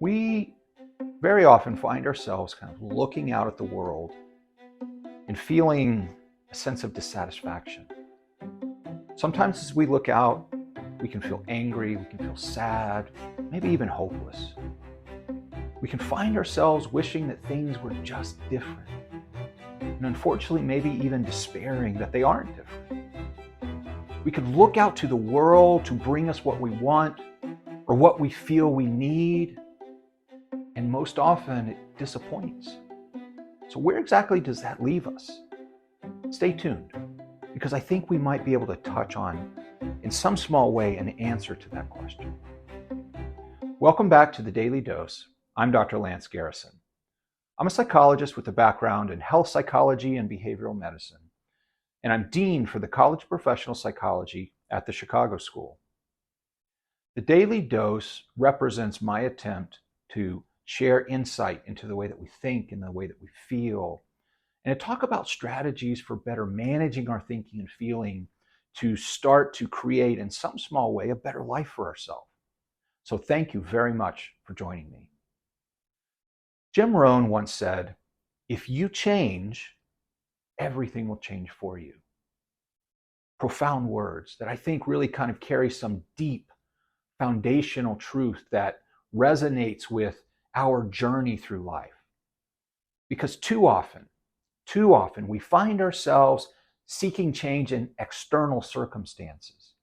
We very often find ourselves kind of looking out at the world and feeling a sense of dissatisfaction. Sometimes as we look out, we can feel angry, we can feel sad, maybe even hopeless. We can find ourselves wishing that things were just different, and unfortunately, maybe even despairing that they aren't different. We could look out to the world to bring us what we want or what we feel we need, and most often it disappoints. So where exactly does that leave us? Stay tuned, because I think we might be able to touch on, in some small way, an answer to that question. Welcome back to the Daily Dose. I'm Dr. Lance Garrison. I'm a psychologist with a background in health psychology and behavioral medicine, and I'm dean for the College of Professional Psychology at the Chicago School. The Daily Dose represents my attempt to share insight into the way that we think and the way that we feel, and to talk about strategies for better managing our thinking and feeling to start to create, in some small way, a better life for ourselves. So thank you very much for joining me. Jim Rohn once said, "If you change, everything will change for you." Profound words that I think really kind of carry some deep foundational truth that resonates with our journey through life. Because too often we find ourselves seeking change in external circumstances.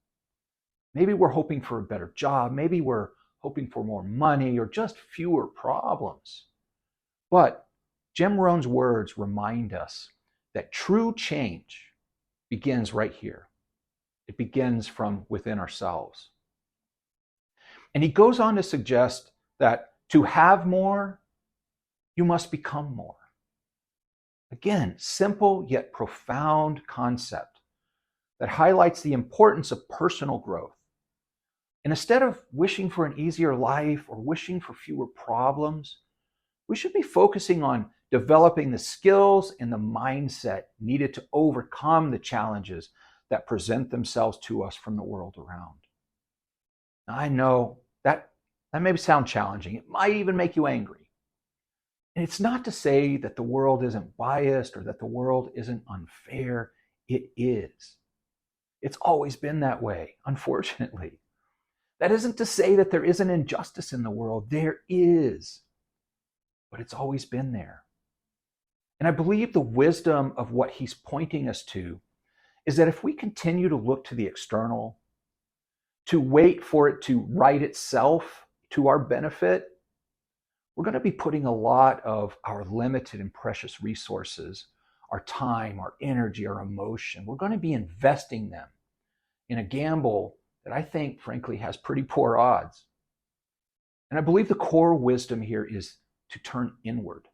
Maybe we're hoping for a better job, maybe we're hoping for more money or just fewer problems. But Jim Rohn's words remind us that true change begins right here. It begins from within ourselves. And he goes on to suggest that to have more, you must become more. Again, simple yet profound concept that highlights the importance of personal growth. And instead of wishing for an easier life or wishing for fewer problems, we should be focusing on developing the skills and the mindset needed to overcome the challenges that present themselves to us from the world around. Now, I know that may sound challenging. It might even make you angry. And it's not to say that the world isn't biased or that the world isn't unfair. It is. It's always been that way, unfortunately. That isn't to say that there isn't injustice in the world. There is. But it's always been there. And I believe the wisdom of what he's pointing us to is that if we continue to look to the external, to wait for it to right itself to our benefit, we're going to be putting a lot of our limited and precious resources, our time, our energy, our emotion, we're going to be investing them in a gamble that I think, frankly, has pretty poor odds. And I believe the core wisdom here is to turn inward,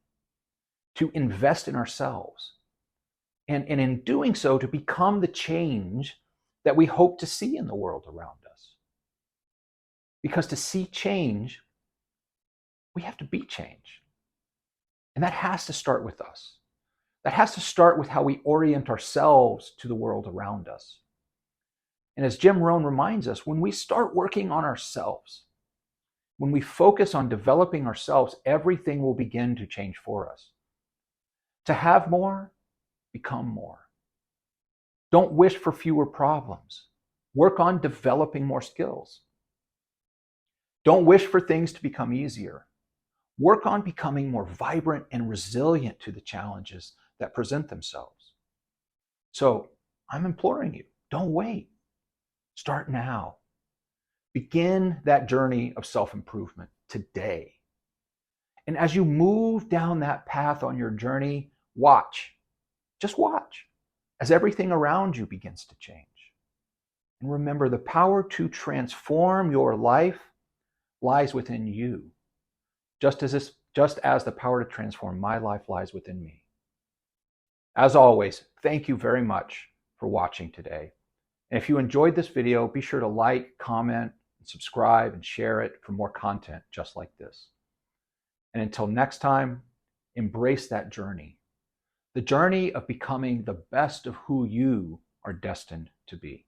to invest in ourselves, and in doing so, to become the change that we hope to see in the world around us. Because to see change, we have to be change. And that has to start with us. That has to start with how we orient ourselves to the world around us. And as Jim Rohn reminds us, when we start working on ourselves, when we focus on developing ourselves, everything will begin to change for us. To have more, become more. Don't wish for fewer problems. Work on developing more skills. Don't wish for things to become easier. Work on becoming more vibrant and resilient to the challenges that present themselves. So I'm imploring you, don't wait. Start now. Begin that journey of self-improvement today. And as you move down that path on your journey, just watch, as everything around you begins to change. And remember, the power to transform your life lies within you, just as the power to transform my life lies within me. As always, thank you very much for watching today. And if you enjoyed this video, be sure to like, comment, and subscribe, and share it for more content just like this. And until next time, embrace that journey, the journey of becoming the best of who you are destined to be.